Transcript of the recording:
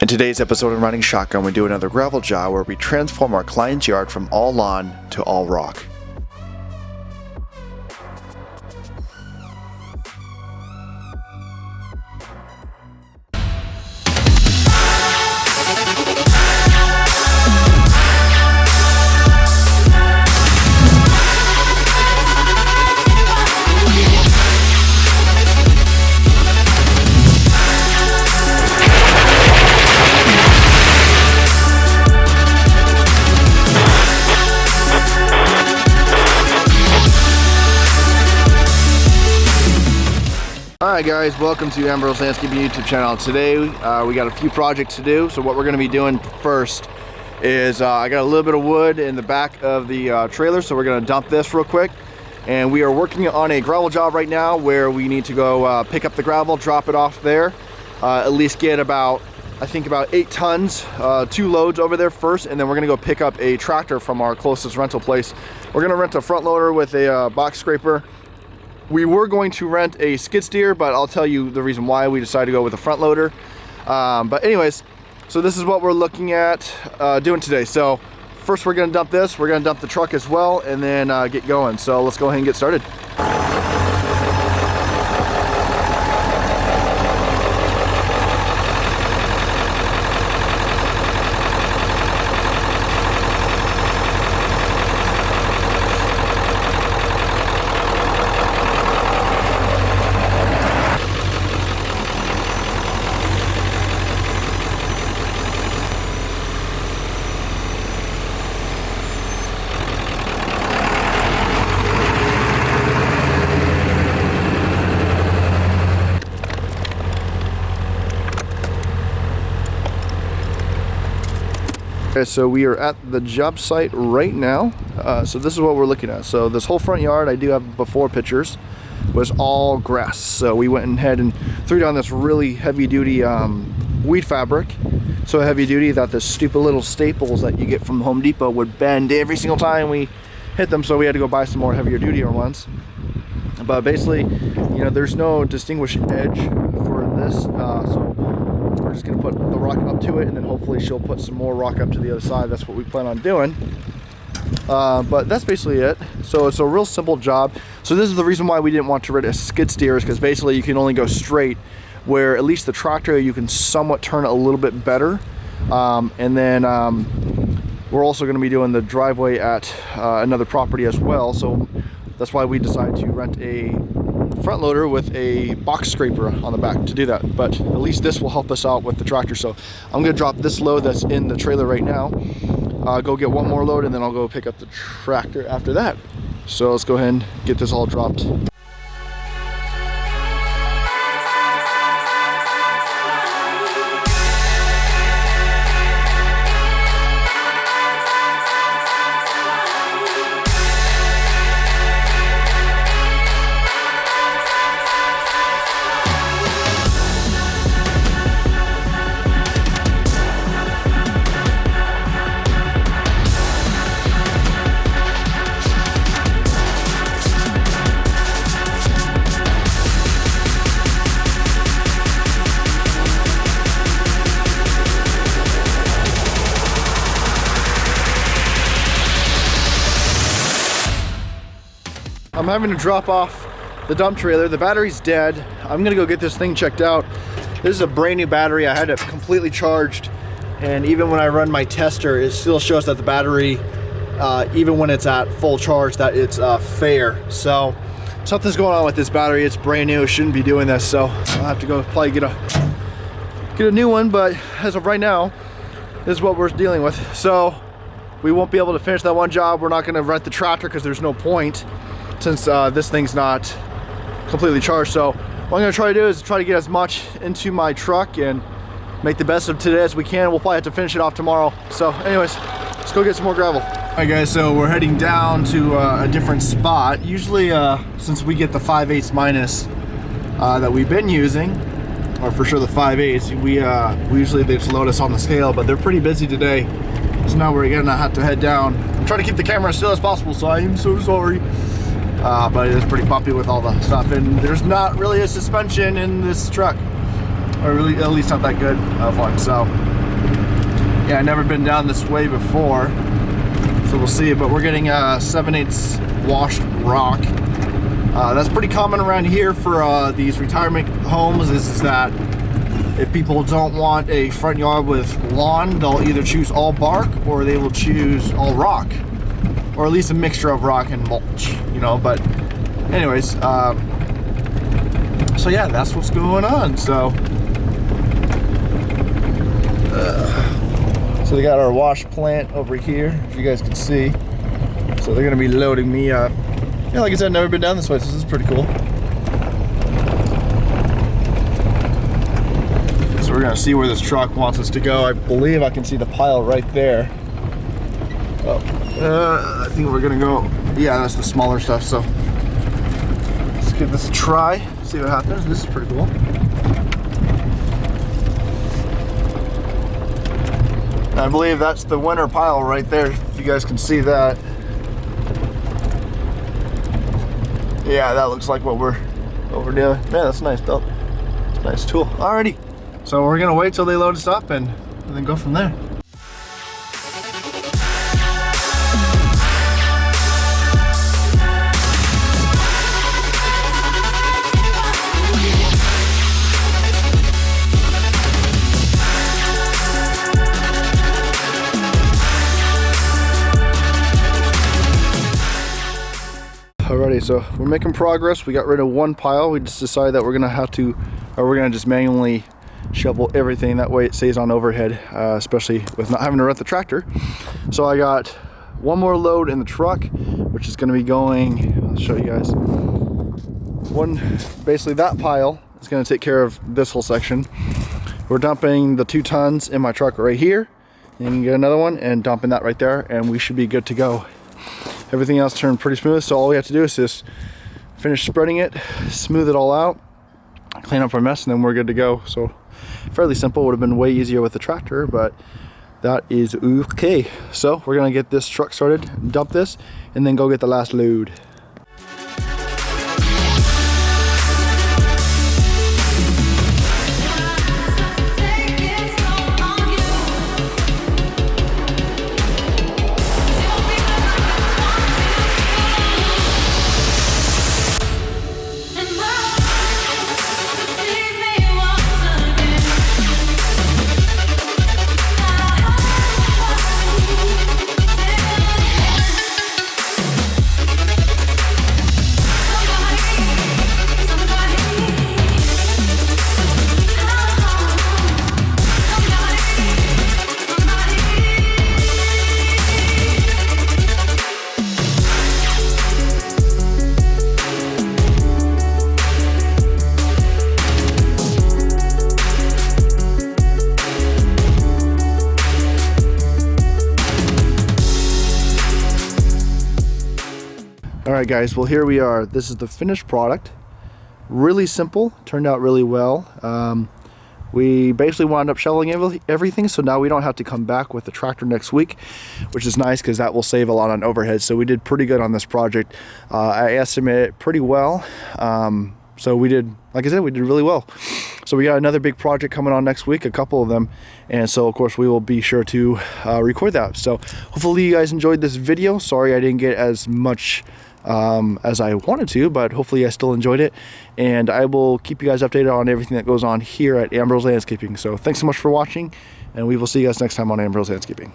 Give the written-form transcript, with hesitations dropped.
In today's episode of Riding Shotgun, we do another gravel job where we transform our client's yard from all lawn to all rock. Alright guys, welcome to Ambro's Landscaping YouTube channel. Today we got a few projects to do. So what we're going to be doing first is I got a little bit of wood in the back of the trailer, so we're going to dump this real quick. And we are working on a gravel job right now where we need to go pick up the gravel, drop it off there, at least get about, I think about 8 tons, 2 loads over there first, and then we're going to go pick up a tractor from our closest rental place. We're going to rent a front loader with a box scraper. We were going to rent a skid steer, but I'll tell you the reason why we decided to go with a front loader. But anyways, so this is what we're looking at doing today. So first we're gonna dump this, we're gonna dump the truck as well, and then get going. So let's go ahead and get started. Okay, so we are at the job site right now. So this is what we're looking at. So this whole front yard, I do have before pictures, was all grass. So we went ahead and threw down this really heavy duty weed fabric. So heavy duty that the stupid little staples that you get from Home Depot would bend every single time we hit them. So we had to go buy some more heavier duty ones. But basically, you know, there's no distinguished edge for this. So we're just gonna put the rock up to it, and then hopefully she'll put some more rock up to the other side. That's what we plan on doing. But that's basically it. So it's a real simple job. So this is the reason why we didn't want to rent a skid steer, is because basically you can only go straight, where at least the tractor you can somewhat turn it a little bit better. And then we're also going to be doing the driveway at another property as well. So that's why we decided to rent a front loader with a box scraper on the back to do that. But at least this will help us out with the tractor. So I'm going to drop this load that's in the trailer right now, go get one more load, and then I'll go pick up the tractor after that. So let's go ahead and get this all dropped. I'm having to drop off the dump trailer. The battery's dead. I'm gonna go get this thing checked out. This is a brand new battery. I had it completely charged, and even when I run my tester, it still shows that the battery, even when it's at full charge, that it's fair. So something's going on with this battery. It's brand new. It shouldn't be doing this. So I'll have to go probably get a new one. But as of right now, this is what we're dealing with. So we won't be able to finish that one job. We're not gonna rent the tractor because there's no point, since this thing's not completely charged. So what I'm gonna try to do is try to get as much into my truck and make the best of today as we can. We'll probably have to finish it off tomorrow. So anyways, let's go get some more gravel. All right guys, so we're heading down to a different spot. Usually since we get the 5/8 minus that we've been using, or for sure the 5/8, we usually they just load us on the scale, but they're pretty busy today. So now we're gonna have to head down. I'm trying to keep the camera as still as possible, so I am so sorry. But it is pretty bumpy with all the stuff, and there's not really a suspension in this truck, or really, at least not that good of one. So Yeah, I've never been down this way before, so we'll see. But we're getting 7/8 washed rock. That's pretty common around here for these retirement homes, is that if people don't want a front yard with lawn, they'll either choose all bark or they will choose all rock, or at least a mixture of rock and mulch, you know. But anyways, so yeah, that's what's going on. So so we got our wash plant over here, as you guys can see. So they're gonna be loading me up. Yeah, like I said, I've never been down this way, so this is pretty cool. So we're gonna see where this truck wants us to go. I believe I can see the pile right there. Oh, I think we're gonna go, yeah, that's the smaller stuff. So let's give this a try, see what happens. This is pretty cool. I believe that's the winter pile right there, if you guys can see that. Yeah, that looks like what we're doing. Man, that's nice belt. It's a nice tool. Alrighty. So we're gonna wait till they load us up and then go from there. Alrighty, so we're making progress. We got rid of one pile. We just decided that we're gonna just manually shovel everything. That way it stays on overhead, especially with not having to rent the tractor. So I got one more load in the truck, which is gonna be going, I'll show you guys. Basically that pile is gonna take care of this whole section. We're dumping the 2 tons in my truck right here. And you can get another one and dumping that right there, and we should be good to go. Everything else turned pretty smooth, so all we have to do is just finish spreading it, smooth it all out, clean up our mess, and then we're good to go. So fairly simple. Would have been way easier with the tractor, but that is okay. So we're gonna get this truck started, dump this, and then go get the last load. Alright guys, well here we are. This is the finished product. Really simple, turned out really well. We basically wound up shoveling everything, so now we don't have to come back with the tractor next week, which is nice because that will save a lot on overhead. So we did pretty good on this project. I estimate it pretty well. So we did, like I said, we did really well. So we got another big project coming on next week, a couple of them. And so of course we will be sure to record that. So hopefully you guys enjoyed this video. Sorry I didn't get as much as I wanted to, but hopefully I still enjoyed it, and I will keep you guys updated on everything that goes on here at Ambro's Landscaping. So thanks so much for watching, and we will see you guys next time on Ambro's Landscaping.